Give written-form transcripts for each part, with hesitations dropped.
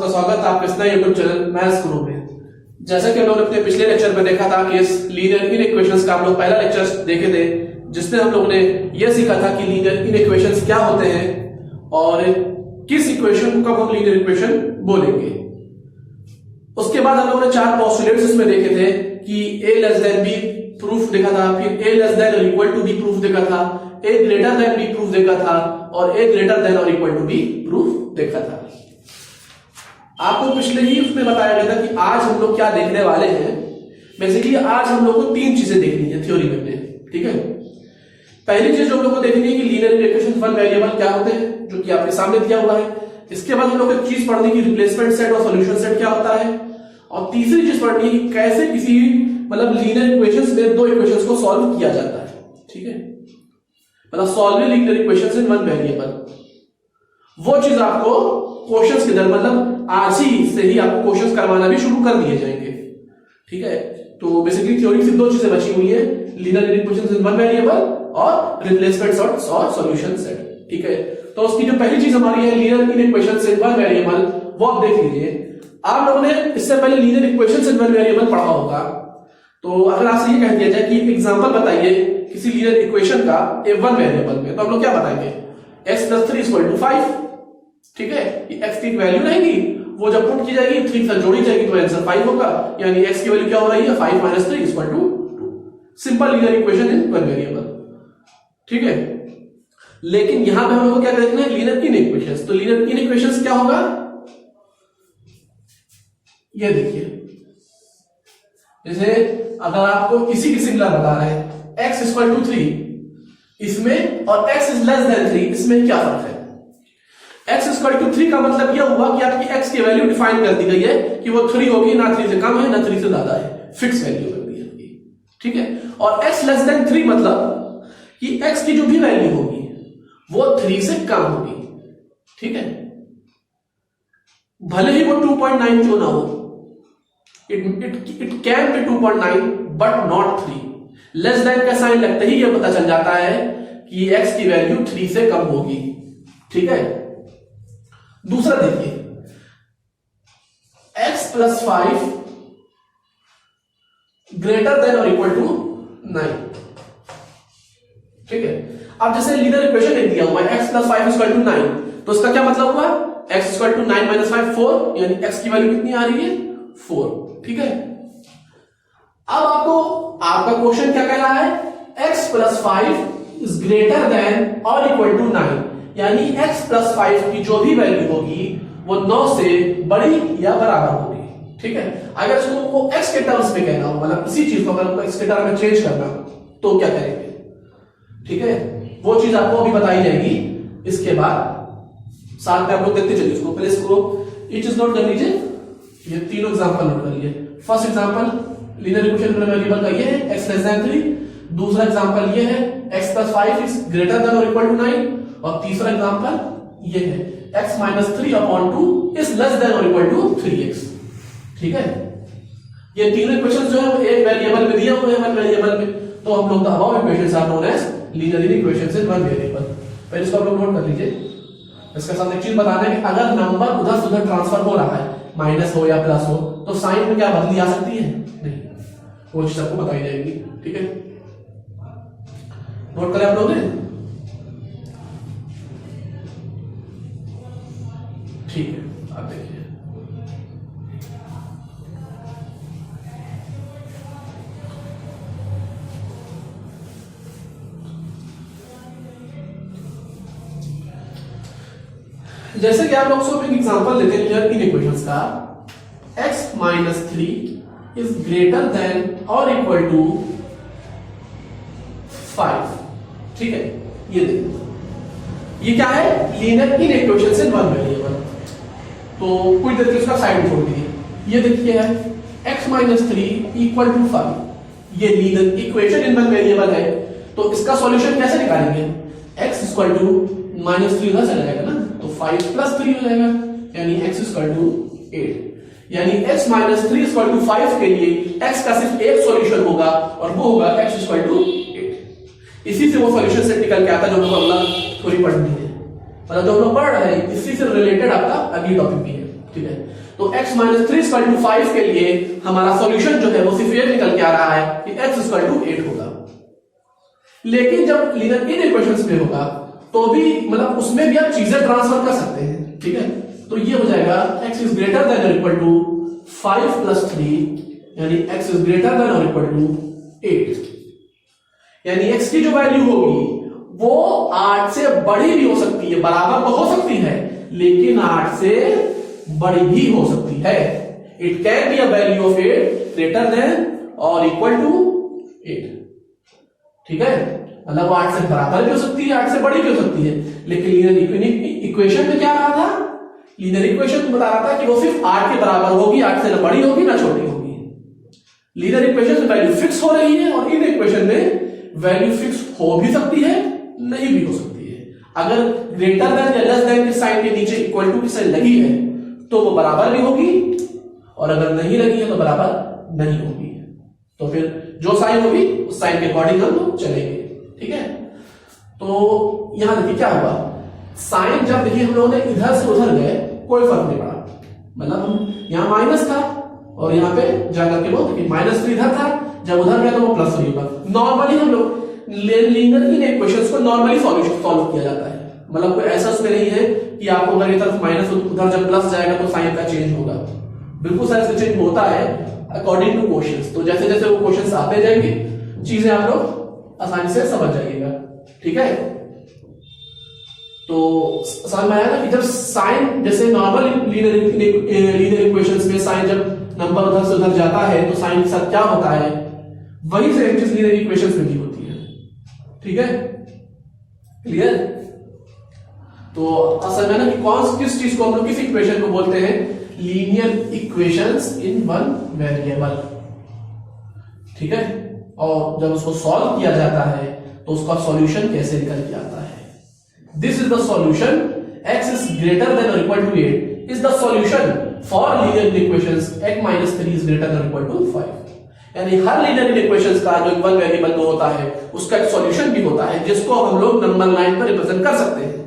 सबका स्वागत है आपके अपने यूट्यूब चैनल मैथ्स गुरु में। जैसा कि हम लोग ने अपने पिछले लेक्चर में देखा था कि इस लीनियर इनइक्वेशंस का हम लोग पहला लेक्चर देखे थे, जिसमें हम लोग ने यह सीखा था कि लीनियर इनइक्वेशंस क्या होते हैं और किस इक्वेशन को कब हम लीनियर इक्वेशन बोलेंगे। उसके बाद हम लोगों ने चार पोस्टुलेट्स इसमें देखे थे कि a less than b proof देखा था, फिर a लेस देन और इक्वल टू b प्रूफ देखा था, a greater than b proof देखा था और a ग्रेटर देन और इक्वल टू b प्रूफ देखा था। आपको पिछले ही उसमें बताया गया था कि आज हम लोग क्या देखने वाले हैं। बेसिकली आज हम लोग को तीन चीजें देखनी है थ्योरी में, ठीक है। पहली चीज जो हम लोग को देखनी है कि लीनियर इक्वेशन वन वेरिएबल क्या होते हैं, जो कि आपके सामने दिया हुआ है। इसके बाद हम लोग एक चीज पढ़नी की रिप्लेसमेंट सेट और सॉल्यूशन सेट क्या होता है, और तीसरी चीज पढ़नी है कि कैसे किसी मतलब लीनियर इक्वेशंस में दो इक्वेशंस को सॉल्व किया जाता है, ठीक है। मतलब solving linear equations in one variable, वो चीज आपको क्वेश्चंस के अंदर मतलब आज ही से ही आपको क्वेश्चंस करवाना भी शुरू कर दिए जाएंगे, ठीक है। तो बेसिकली थ्योरी से दो चीजें बची हुई है, linear equations in one variable और रिप्लेसमेंट सेट और सॉल्यूशन सेट, ठीक है। तो उसकी जो पहली चीज हमारी है linear equations in one variable, वो आप देख लीजिए। आप लोगों ने इससे पहले linear equations in one variable पढ़ा होगा, तो अगर आपसे ये कह दिया जाए कि एक एग्जांपल बताइए किसी लीनियर इक्वेशन का ए वन वेरिएबल में, तो हम लोग क्या बताएंगे, x + 3 = 5, ठीक है। x की वैल्यू रहेगी, वो जब पुट की जाएगी 3 से जोड़ी जाएगी तो आंसर 5 होगा, यानी x की वैल्यू क्या हो रही है 5 - 3 = 2। Simple linear equation in one variable, ठीक है। लेकिन यहां पे हम लोग को क्या देखना है, लीनियर इनइक्वेशंस। तो लीनियर इनइक्वेशंस क्या होगा, ये देखिए, जैसे अगर आपको इसी की सिंगुलर बता रहे हैं x = 3 इसमें और x < 3 इसमें क्या फर्क है। x = 3 का मतलब यह हुआ कि आपकी x की वैल्यू डिफाइन कर दी गई है कि वो 3 होगी, ना 3 से कम है ना 3 से ज्यादा है, फिक्स वैल्यू कर दी है, ठीक है। और x < 3 मतलब कि x की जो भी वैल्यू होगी वो 3 से कम होगी, ठीक है। भले ही वो 2.9 क्यों ना हो, it can be 2.9 but not 3। Less than का साइन लगते ही यह पता चल जाता है कि x की वैल्यू 3 से कम होगी, ठीक है। दूसरा देखिए, x + 5 ग्रेटर देन और इक्वल टू 9, ठीक है। अब जैसे लीनियर इक्वेशन नहीं दिया हुआ है x + 5 = 9, तो इसका क्या मतलब हुआ, x = 9 - 5 4, यानी x की वैल्यू कितनी आ रही है 4, ठीक है। अब आपका क्वेश्चन क्या कह रहा है, x + 5 इज ग्रेटर देन और इक्वल टू 9, यानी x + 5 की जो भी वैल्यू होगी वो 9 से बड़ी या बराबर होगी, ठीक है। अगर इसको x के टर्म्स में कहना हो, मतलब इसी चीज को अगर हमको x के टर्म में चेंज करना हो तो क्या करेंगे, ठीक है। वो चीज आपको अभी बताई जाएगी। इसके बाद साथ में आप लोग देखते चलिए, इसको पहले इसको ये चीज नोट कर लीजिए, ये तीनों एग्जांपल नोट कर लीजिए। First example linear equation variable का ये है x < 3, दूसरा एग्जांपल ये है x + 5 इज ग्रेटर देन और इक्वल टू 9, और तीसरा एग्जांपल ये है x - 3/2 इज लेस देन और इक्वल टू 3x, ठीक है। ये तीनों इक्वेशंस जो है वो एक वेरिएबल में दिए हुए हैं, वन वेरिएबल में, तो हम लोग the above equations are known as linear equations in one variable. पहले इसको आप लोग नोट कर लीजिए। इसके साथ एक चीज बताना है कि अगर नंबर उधर से उधर ट्रांसफर हो रहा है, माइनस हो या प्लस हो, तो साइन में क्या बदली आ सकती है, नहीं, वो चीज आपको बताई जाएगी, ठीक है। नोट करें आप लोग ने, ठीक है। आप देखिए, जैसे कि आप लोग सब एक एग्जांपल लेते हैं लीनियर इनइक्वेशंस का, x - 3 इज ग्रेटर देन और इक्वल टू 5, ठीक है। ये देखिए, ये क्या है, लीनियर इनइक्वेशंस इन वन वेरिएबल। तो कुछ देर इसका साइड छोड़ दीजिए। ये देखिए है x - 3 = 5, ये linear equation in one variable है। तो इसका सॉल्यूशन कैसे निकालेंगे, x = -3 उधर चला जाएगा ना, तो 5 + 3 हो जाएगा, यानी x = 8। यानी x - 3 = 5 के लिए x का सिर्फ एक सॉल्यूशन होगा और वो होगा x = 8। इसी से वो सॉल्यूशन सेट निकल के आता है जो हमको अगला थ्योरी पढ़नी है, मतलब जो हम लोग पढ़ रहे हैं इसी से रिलेटेड आपका अगली टॉपिक भी है, ठीक है, तो x माइनस 3 इक्वल टू 5 के लिए हमारा सॉल्यूशन जो है वो सिर्फ ये निकल के आ रहा है कि x इक्वल टू 8 होगा। लेकिन जब लीनियर इनइक्वेशंस में होगा तो भी मतलब उसमें भी आप चीजें ट्रांसफर कर सकते हैं, ठीक है। तो ये हो जाएगा x इज ग्रेटर देन और इक्वल टू 5 प्लस 3 यानी x इज ग्रेटर देन और इक्वल टू 8, यानी x की जो वैल्यू होगी वो 8 से बड़ी भी हो सकती है, बराबर तो हो सकती है लेकिन 8 से बड़ी भी हो सकती है। It can be a value of 8 greater than और इक्वल टू 8, ठीक है, मतलब वो 8 से बराबर भी हो सकती है, 8 से बड़ी भी हो सकती है। लेकिन लीनियर इक्वेशन में क्या रहा था, लीनियर इक्वेशन बता रहा था कि वो सिर्फ 8 के बराबर होगी, 8 से ना बड़ी होगी ना छोटी होगी। लीनियर इक्वेशन में वैल्यू फिक्स हो रही है और इन इक्वेशन में वैल्यू फिक्स हो भी सकती है, नहीं भी हो सकती है। अगर ग्रेटर देन या लेस देन के साइन के नीचे इक्वल टू की साइन लगी है तो वो बराबर भी होगी और अगर नहीं लगी है तो बराबर नहीं होगी। तो फिर जो साइन होगी उस साइन के अकॉर्डिंग हम लोग चलेंगे, ठीक है। तो यहां देखिए क्या हुआ, साइन जब देखिए हम लोगों ने इधर से उधर गए कोई फर्क नहीं पड़ा, मतलब हम यहां माइनस था और यहां पे जाकर के वो देखिए माइनस 3 इधर था, जब उधर गया तो वो प्लस 3 होगा। नॉर्मली हम लोग लीनियर इक्वेशंस को नॉर्मली सॉल्व किया जाता है, मतलब कोई ऐसा उसमें नहीं है कि आपको अगर इधर माइनस उधर जब प्लस जाएगा तो साइन का चेंज होगा, बिल्कुल साइन का चेंज होता है अकॉर्डिंग टू क्वेश्चंस। तो जैसे जैसे वो क्वेश्चंस आते जाएंगे चीजें आप लोग आसानी से समझ जाइएगा, ठीक है। तो समझ में आया ना कि जब साइन जैसे नॉर्मल लीनियर इक्वेशंस में साइन जब नंबर उधर से उधर जाता है तो साइन के साथ क्या होता है, वही सेम चीज लीनियर इक्वेशंस में भी होती है, ठीक है, क्लियर। तो असल में ना कि कौन किस चीज को हम लोग किस इक्वेशन को बोलते हैं, linear equations in one variable, ठीक है। और जब उसको सॉल्व किया जाता है तो उसका सॉल्यूशन कैसे निकल के आता है, this is the solution, x is greater than और equal to 8 is the solution for linear equations x minus 3 is greater than और इक्वल टू 5। यानी हर लीनियर इक्वेशंस का जो वन वेरिएबल में होता है उसका एक सॉल्यूशन भी होता है जिसको हम लोग नंबर लाइन पर रिप्रेजेंट कर सकते हैं,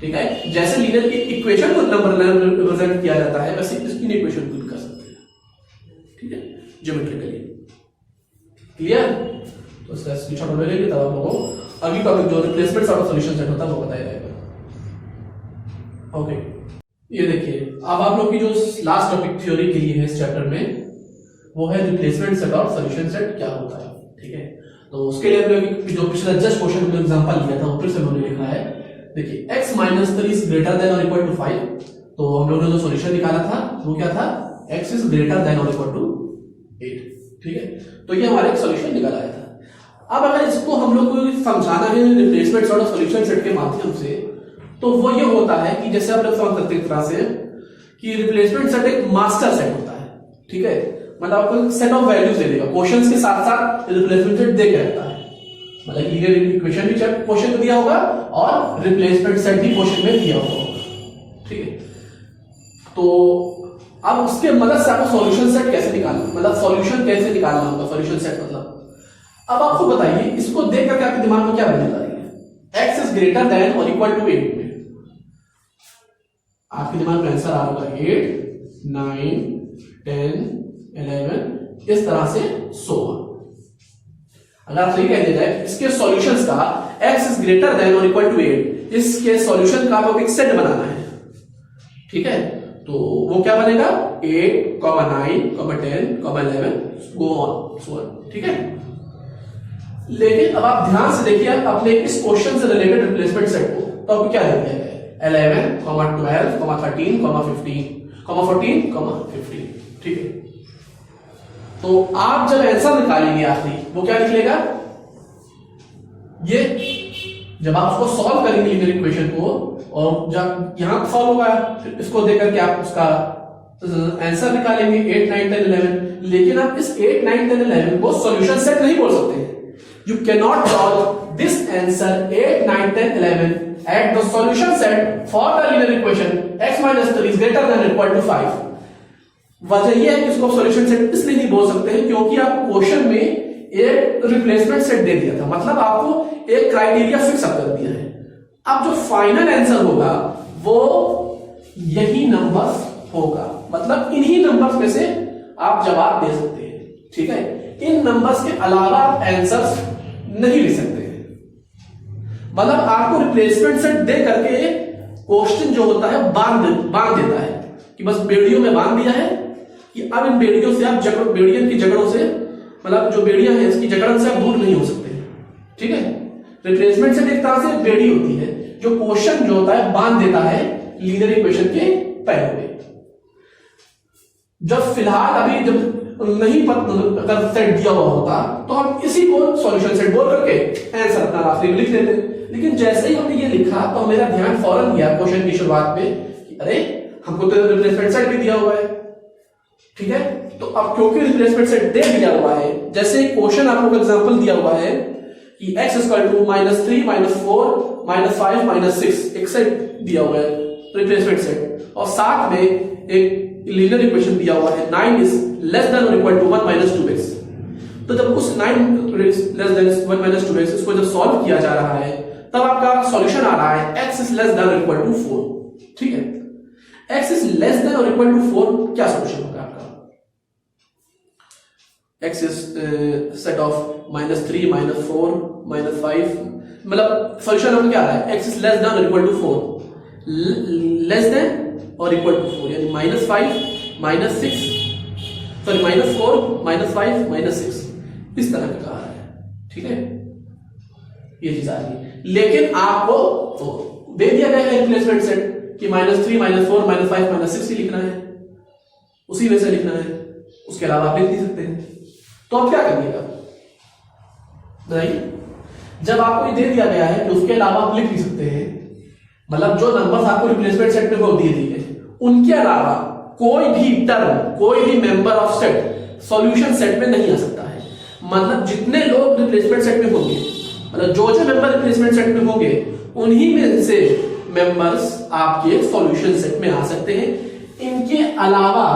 ठीक है। जैसे लीनियर की इक्वेशन को नंबर लाइन पर रिप्रेजेंट किया जाता है वैसे इसकी इक्वेशन को भी कर सकते हैं, ठीक है, ज्योमेट्रिकली, क्लियर। तो इसका स्क्रीनशॉट ले लेंगे तब आप लोगों को अगली टॉपिक जो replacement sort of solution set होता है वो बताया जाएगा, ओके। ये देखिए अब आप लोग की जो लास्ट टॉपिक थ्योरी के लिए है इस चैप्टर में वो है रिप्लेसमेंट सेट और सॉल्यूशन सेट क्या होता है, ठीक है। तो उसके लिए हम लोग जो पिछला जस्ट क्वेश्चन में एग्जांपल लिया था वो फिर से हमने लिखा है, देखिए x minus 3 is greater than और इक्वल टू 5, तो हम लोगों ने जो सॉल्यूशन निकाला था वो क्या था, x इज ग्रेटर देन और इक्वल टू 8, ठीक है। तो ये हमारा एक सॉल्यूशन निकल आया था। अब अगर इसको हम लोग को समझाना है replacement sort of solution set के माध्यम से तो वो ये होता है कि जैसे आप लोग समझ सकते हैं एक तरह से कि रिप्लेसमेंट सेट एक मास्टर सेट होता है, ठीक है, मतलब आपको सेट ऑफ वैल्यूज दे देगा, क्वेश्चंस के साथ साथ रिप्लेसमेंट सेट दे के रहता है, मतलब लीनियर इक्वेशन भी क्वेश्चन में दिया होगा और रिप्लेसमेंट सेट भी क्वेश्चन में दिया होगा, ठीक है। तो अब उसके मदद से आपको सॉल्यूशन सेट कैसे निकालना, मतलब सॉल्यूशन कैसे निकालना होगा, सॉल्यूशन सेट मतलब अब आपको बताइए इसको देख करके आपके दिमाग में क्या बनने जा रही है, x इज ग्रेटर देन और इक्वल टू 8 में आपके दिमाग में आंसर आ होगा 8, 9, 10, 11 इस तरह से 16। अगर आप सही कह दिया जाए इसके सॉल्यूशंस का x इज ग्रेटर देन और इक्वल टू 8, इसके सॉल्यूशन का आपको एक सेट बनाना है, ठीक है। तो वो क्या बनेगा 8, 9, 10, 11 गो ऑन, ठीक है। लेकिन अब आप ध्यान से देखिए अपने इस क्वेश्चन से रिलेटेड रिप्लेसमेंट सेट को, तो आपको क्या दिया गया है 11, 12, 13, 15, 14, 15, ठीक है। तो आप जब आंसर निकालेंगे आखिरी वो क्या निकलेगा, ये जब आप उसको सॉल्व करेंगे लीनियर इक्वेशन को और जब यहां सॉल्व होगा फिर इसको देख करके आप उसका आंसर निकालेंगे 8, 9, 10, 11। लेकिन आप इस 8, 9, 10, 11 को सॉल्यूशन सेट नहीं बोल सकते, you cannot solve this answer 8, 9, 10, 11 at the solution set for the linear equation x minus 3 is greater than or equal to 5। वजह यह है कि इसको सॉल्यूशन सेट इसलिए नहीं बोल सकते हैं क्योंकि आपको क्वेश्चन में एक रिप्लेसमेंट सेट दे दिया था, मतलब आपको एक क्राइटेरिया फिक्स अप कर दिया है। अब जो फाइनल आंसर होगा वो यही नंबर्स होगा, मतलब इन्हीं नंबर्स में से आप जवाब दे सकते हैं। ठीक है, इन नंबर्स के अलावा आप आंसर्स नहीं लिख सकते। मतलब आपको रिप्लेसमेंट सेट दे करके क्वेश्चन जो होता है बांध देता है कि बस बेड़ियों में बांध दिया है कि अब इन बेड़ियों से आप बेड़ियों की जकड़ों से, मतलब जो बेड़ियां हैं इसकी जकड़न से आप दूर नहीं हो सकते। ठीक है, रिप्लेसमेंट सेट एक तरह से बेड़ी होती है जो क्वेश्चन जो होता है बांध देता है लीनियर इक्वेशन के पैरों में। जब फिलहाल अभी जब नहीं अगर सेट दिया हुआ होता तो हम इसी को सॉल्यूशन सेट बोल करके आंसर अपना आखिरी में लिख देते, लेकिन जैसे ही हमने ये लिखा तो मेरा ध्यान फौरन गया क्वेश्चन की शुरुआत में कि अरे हमको तो रिप्लेसमेंट सेट भी दिया हुआ है। ठीक है, तो अब क्योंकि रिप्लेसमेंट सेट दे दिया हुआ है, जैसे क्वेश्चन आपको एग्जांपल दिया हुआ है कि x = -3 -4 -5 -6 एक सेट दिया हुआ है रिप्लेसमेंट सेट, और साथ में एक लीनियर इक्वेशन दिया हुआ है 9 ≤ 1 - 2x। तो जब उस 9 ≤ 1 - 2x इसको जब सॉल्व किया जा रहा है तब आपका सॉल्यूशन आ रहा है x ≤ 4। ठीक है, x ≤ 4 क्या सॉल्यूशन होगा आपका? x is set of -3 -4 -5, मतलब सॉल्यूशन हम क्या आ रहा है x is less than or equal to 4, less than or equal to 4, यानी -5 -6 सॉरी -4 -5 -6 इस तरह का आ रहा है। ठीक है, ये चीज आ रही है, लेकिन आपको तो दे दिया गया है रिप्लेसमेंट सेट कि -3 -4 -5 -6 ही लिखना है, उसी में से लिखना है, उसके अलावा आप लिख नहीं सकते हैं। तो आप क्या करिएगा बताइए, जब आपको ये दे दिया गया है कि उसके अलावा आप लिख नहीं सकते हैं, मतलब जो नंबर्स आपको रिप्लेसमेंट सेट में वो दिए दिए उनके अलावा कोई भी टर्म, कोई भी member of set solution set में नहीं आ सकता है। मतलब जितने लोग रिप्लेसमेंट सेट में होंगे, मतलब जो मेंबर रिप्लेसमेंट सेट में होंगे उन्हीं में से मेंबर्स आपके सॉल्यूशन सेट में आ सकते हैं। इनके अलावा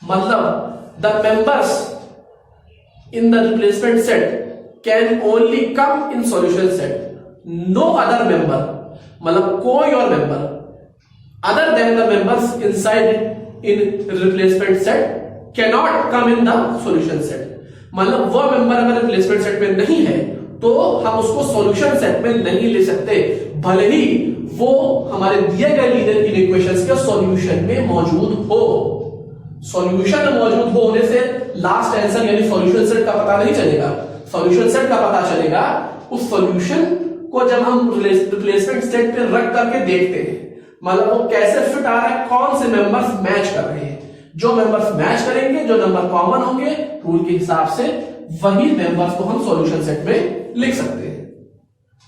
मतलब the members in the replacement set can only come in solution set, no other member, मतलब कोई और member other than the members inside in replacement set cannot come in the solution set। मतलब वो member अगर replacement set में नहीं है तो हम उसको solution set में नहीं ले सकते, भले ही वो हमारे दिए गए लीनियर इक्वेशंस के सॉल्यूशन में मौजूद हो। सॉल्यूशन में मौजूद होने से लास्ट आंसर यानी सॉल्यूशन सेट का पता नहीं चलेगा, सॉल्यूशन सेट का पता चलेगा उस सॉल्यूशन को जब हम रिप्लेसमेंट सेट पे रख करके देखते हैं, मतलब वो कैसे फिट आ रहा है, कौन से मेंबर्स मैच कर रहे हैं। जो मेंबर्स मैच करेंगे, जो नंबर कॉमन होंगे रूल के हिसाब से, वही मेंबर्स को हम सॉल्यूशन सेट में लिख सकते हैं।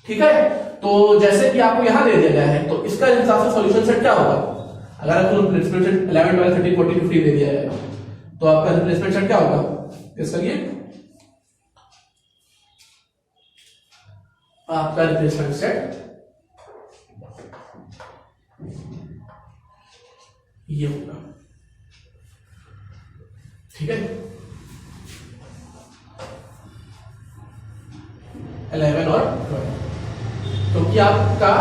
ठीक है, तो जैसे कि आपको यहां दे दिया गया है तो इसका हिसाब से सॉल्यूशन सेट क्या होगा, अगर आपको रिप्लेसमेंट सेट 11 12 13 14 15 दे दिया है तो आपका रिप्लेसमेंट सेट क्या होगा, इसका ये आपका रिप्लेसमेंट सेट ये होगा। ठीक है, 11 और 12, क्योंकि आपका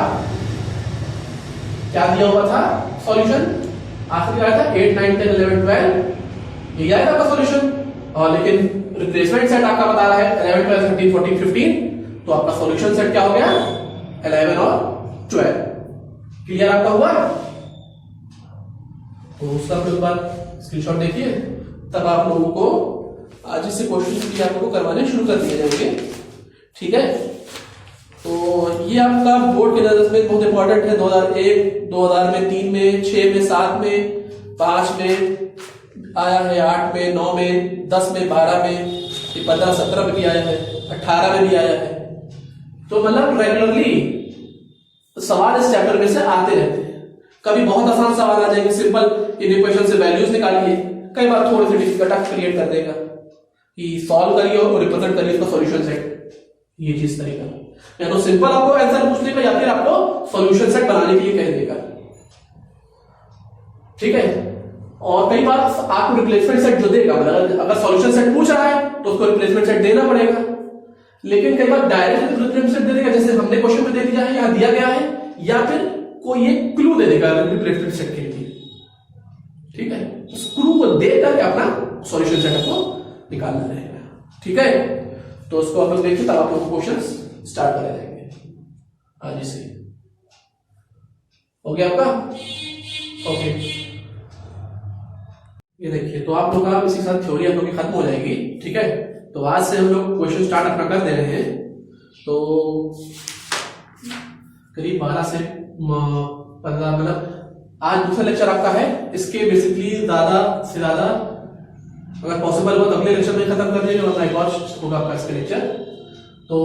क्या दिया हुआ था सॉल्यूशन, आखिरी आया था 8 9 10 11 12, ये आया था आपका सॉल्यूशन, और लेकिन रिप्लेसमेंट सेट आपका बता रहा है 11 12 13 14 15, तो आपका सॉल्यूशन सेट क्या हो गया 11 और 12। क्लियर आपका हुआ? तो उसका फिर बार स्क्रीनशॉट देखिए, तब आप लोगों को आज से क्वेश्चन भी आपको करवाने शुरू कर दिए जाएंगे। ठीक है, तो ये आपका बोर्ड के नजर में बहुत इंपॉर्टेंट है। 2001 2000 में 3 में 6 में 7 में 5 में आया है, 8 में 9 में 10 में 12 में 15 17 में भी आया है, 18 में भी आया है। तो मतलब रेगुलरली सवाल इस चैप्टर में से आते रहते हैं। कभी बहुत आसान सवाल आ जाएंगे, सिंपल इन इक्वेशन से वैल्यूज निकालिए, कई बार थोड़ी सी डिफिकल्ट क्रिएट कर देगा कि सॉल्व करिए और रिप्रेजेंट करिए इसका सॉल्यूशन सेट, ये चीज तरीका, या तो सिंपल आपको आंसर पूछ लेगा या फिर आपको सॉल्यूशन सेट बनाने के लिए कह देगा। ठीक है, और कई बार आपको रिप्लेसमेंट सेट जो देगा, अगर सॉल्यूशन सेट पूछ रहा है तो उसको रिप्लेसमेंट सेट देना पड़ेगा, लेकिन कई बार डायरेक्ट रिप्लेसमेंट सेट दे देगा, जैसे हमने क्वेश्चन में दे दिया है, यहां दिया गया है, या फिर कोई एक क्लू दे देगा रिप्लेसमेंट सेट के लिए, ठीक है। उस क्लू को देख करके अपना सॉल्यूशन सेट को निकालना रहेगा, ठीक है। तो उसको आप लोग देखिए, तब आप लोग क्वेश्चन स्टार्ट कर जाएंगे आज से। हो गया आपका? ओके, ये देखिए, तो आप लोग का इसी के साथ थ्योरी हम लोग की खत्म हो जाएगी, ठीक है। तो आज से हम लोग क्वेश्चन स्टार्ट अपना कर दे रहे हैं। तो करीब 12 से 15 मतलब आज दूसरा लेक्चर आपका है। इसके बेसिकली ज्यादा से ज्यादा अगर पॉसिबल हो तो अगले लेक्चर में खत्म कर देंगे, वरना एक और होगा आपका इसका लेक्चर। तो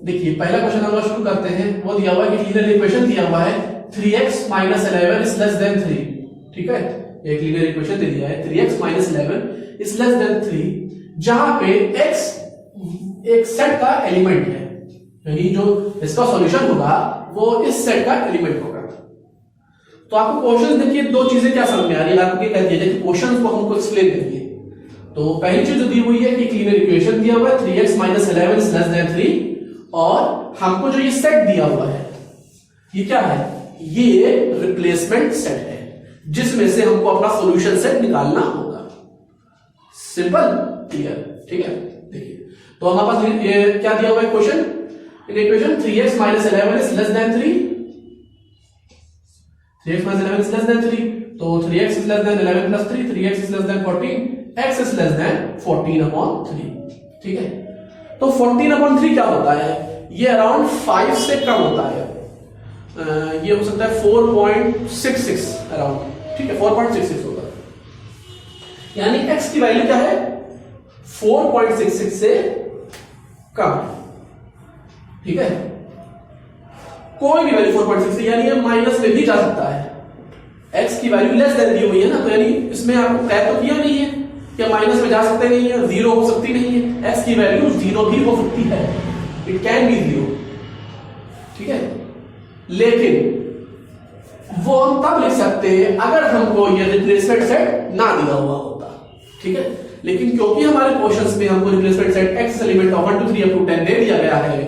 देखिए, पहला क्वेश्चन हम लोग शुरू करते हैं। वो दिया हुआ है कि लीनियर इक्वेशन दिया हुआ है 3x - 11 is less than 3, ठीक है। एक लीनियर इक्वेशन दे दिया है 3x - 11 is less than 3, जहां पे x एक सेट का एलिमेंट है, यानी जो इसका सॉल्यूशन होगा वो इस सेट का एलिमेंट होगा। तो आपको क्वेश्चन देखिए, दो चीजें क्या समझ में आ रही है आपको, क्या कहती है कि क्वेश्चन को हमको एक्सप्लेन करिए। तो पहली चीज जो दी हुई है कि लीनियर इक्वेशन दिया हुआ है 3x - 11 is less than 3, और हमको जो ये सेट दिया हुआ है ये क्या है, ये रिप्लेसमेंट सेट है जिसमें से हमको अपना सॉल्यूशन सेट निकालना होगा। सिंपल, क्लियर, ठीक है। देखिए, तो हमारे पास ये क्या दिया हुआ है question, equation 3x - 11 is less than 3, 3x - 11 is less than 3, तो 3x is less than 11 plus 3, 3x is less than 14, x is less than 14/3, ठीक है। तो 14/3 क्या होता है, ये अराउंड 5 से कम होता है। ये हो सकता है 4.66 अराउंड, ठीक है, 4.66 होगा। यानी x की वैल्यू क्या है, 4.66 से कम, ठीक है। कोई भी वैल्यू 4.66, यानी ये माइनस में भी जा सकता है। x की वैल्यू लेस देन दी हुई है ना, तो यानी इसमें आपको तय तो किया नहीं है कि माइनस में जा सकते नहीं है, जीरो हो सकती नहीं है। x की वैल्यू जीरो भी हो सकती है, इट कैन बी जीरो, ठीक है। लेकिन वो हम तब लिख सकते हैं अगर हमको ये रिप्लेसमेंट सेट ना दिया हुआ होता, ठीक है। लेकिन क्योंकि हमारे क्वेश्चंस में हमको replacement set x element of 1 2 3 up to 10 दे दिया गया है,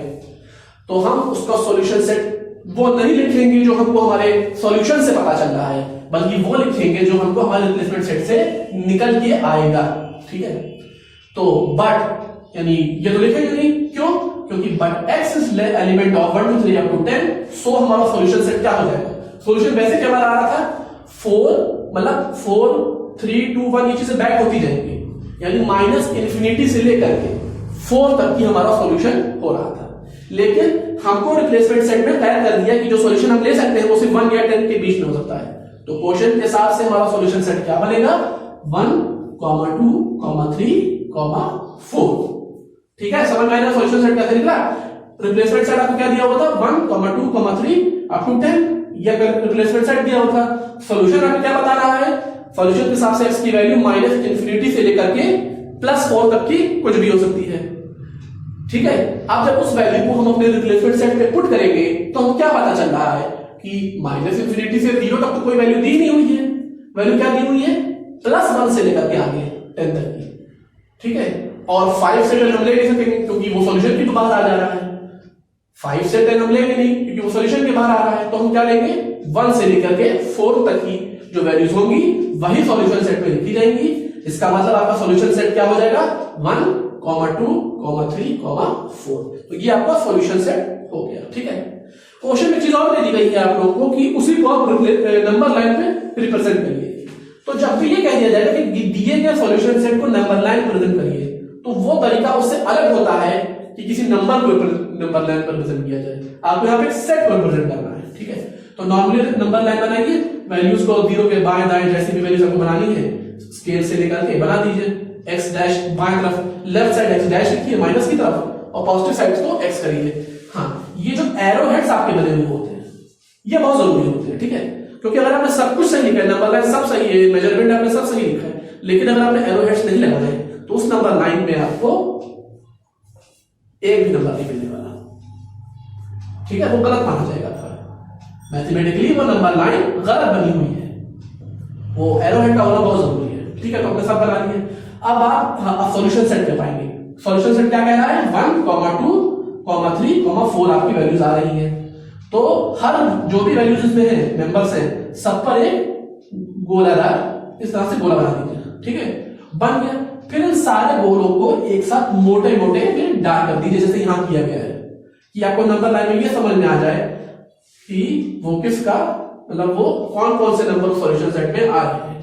तो हम उसका सॉल्यूशन सेट वो नहीं लिखेंगे जो हमको हमारे सॉल्यूशन से पता चल रहा है, बल्कि वो लिखेंगे जो हमको हमारे रिप्लेसमेंट सेट से निकल के आएगा, ठीक है। तो बट यानी ये तो लिखेंगे नहीं, क्यों, क्योंकि but x is element of 1 2 3 up to 10, सो हमारा सॉल्यूशन सेट क्या हो जाएगा, सॉल्यूशन वैसे क्या हमारा आ रहा था 4 मतलब 4 3 2 1 ये चीजें बैक होती जाएंगी, यानी -∞ से लेकर के 4 तक की हमारा सॉल्यूशन हो रहा था। लेकिन हमको रिप्लेसमेंट सेट में तय कर दिया कि जो सॉल्यूशन हम ले सकते हैं वो सिर्फ 1 या 10 के बीच में हो सकता है। तो क्वेश्चन के हिसाब से हमारा सॉल्यूशन सेट क्या बनेगा, 1, 2, 3, 4, ठीक है। समझ में आया सॉल्यूशन सेट कैसे निकला। रिप्लेसमेंट सेट आपको क्या दिया हुआ था, 1, 2, 3 up to 10, ये रिप्लेसमेंट सेट दिया हुआ था। सॉल्यूशन आपको क्या बता रहा है, सॉल्यूशन के हिसाब से x की वैल्यू -∞ से लेकर के +4 तक की कुछ भी हो सकती है, ठीक है। अब जब उस वैल्यू को हम अपने रिप्लेसमेंट सेट में पुट करेंगे तो हम क्या पता चल रहा है कि -∞ से 0 तक तो कोई वैल्यू दी नहीं हुई है, वैल्यू क्या दी हुई है, +1 से लेकर के आगे 10 तक की, ठीक है। और 5 से 10 हम ले नहीं सकेंगे क्योंकि वो सॉल्यूशन के बाहर आ जा रहा है। 5 से 10 हम लेंगे नहीं क्योंकि वो सॉल्यूशन के बाहर आ रहा है। तो हम क्या लेंगे, 1 से लेकर के 4 तक की जो वैल्यूज होंगी वही सॉल्यूशन सेट में लिखी जाएंगी। इसका मतलब आपका सॉल्यूशन सेट क्या हो जाएगा, 1, 2, 3, 4। तो ये आपका सॉल्यूशन सेट हो गया, ठीक है। क्वेश्चन में चीज और दे दी गई है आप लोगों को कि उसी को आप नंबर लाइन पे रिप्रेजेंट करिए। तो जब भी ये कह दिया जाएगा कि दिए गए सॉल्यूशन सेट को नंबर लाइन प्रेजेंट करिए, तो वो तरीका उससे अलग होता है कि किसी नंबर को नंबर लाइन पर प्रेजेंट किया जाए। आपको यहाँ पे सेट को प्रेजेंट करना है, ठीक है। तो नॉर्मली नंबर लाइन बनाइए, वैल्यूज को 0 के बाएं दाएं जैसी भी वैल्यूज आपको बनानी है स्केल से लेकर के बना दीजिए। x डैश बाएं तरफ, लेफ्ट साइड x डैश लिखिए माइनस की तरफ, और पॉजिटिव साइड को x करिए। हाँ, ये जो एरो हेड्स आपके बने हुए होते हैं ये बहुत जरूरी होते हैं, ठीक है। क्योंकि अगर आपने सब कुछ सही लिखा है, नंबर लाइन सब सही है, मेजरमेंट आपने सब सही लिखा है, लेकिन अगर आपने एरो हेड्स नहीं लगाए तो उस नंबर लाइन में आपको एक भी नंबर नहीं मिलने वाला, ठीक है। वो गलत माना जाएगा, मैथमेटिकली वो नंबर लाइन गलत बनी हुई है, वो एरो हेड का होना बहुत जरूरी है, ठीक है। तो आपने सब बना लिए। अब आप सॉल्यूशन सेट पे पाएंगे। सॉल्यूशन सेट क्या कह रहा है, 1, 2, 3, 4 आपकी वैल्यूज आ रही है। तो हर जो भी वैल्यूज इसमें है मेंबर्स हैं सब पर एक गोलाकार इस तरह से गोला बना दीजिए, ठीक है, बन गया। फिर इन सारे गोलों को एक साथ मोटे मोटे डार्क कर दीजिए जैसे यहां किया गया है, कि आपको नंबर लाइन में ये समझ में आ जाए कि वो किसका मतलब वो कौन कौन से नंबर सॉल्यूशन सेट में आ रहे हैं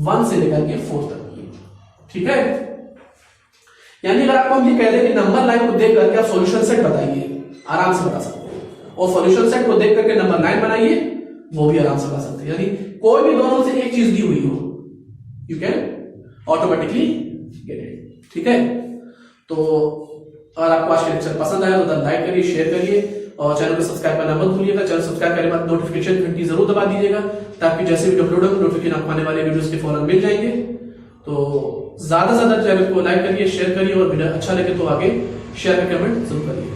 1 से लेकर के 4 तक, ठीक है। यानी अगर आपको हम ये कह दें कि नंबर लाइन को देख करके आप सॉल्यूशन सेट बताइए, आराम से बता सकते हैं, और सॉल्यूशन सेट को देख करके नंबर लाइन बनाइए, वो भी आराम से बता सकते हैं। यानी कोई भी दोनों से एक चीज दी हुई हो, you can automatically get it, ठीक है। तो अगर आपको आज का लेक्चर पसंद आया तो लाइक करिए, शेयर करिए और चैनल को सब्सक्राइब करना मत भूलिएगा। चैनल सब्सक्राइब करने के बाद नोटिफिकेशन घंटी जरूर दबा दीजिएगा ताकि जैसे भी अपलोड हो नोटिफिकेशन आपको आने वाले वीडियोस के फौरन मिल जाएंगे। तो ज्यादा से ज्यादा चैनल को लाइक करिए, शेयर करिए और वीडियो अच्छा लगे तो आगे शेयर करके कमेंट जरूर करिए।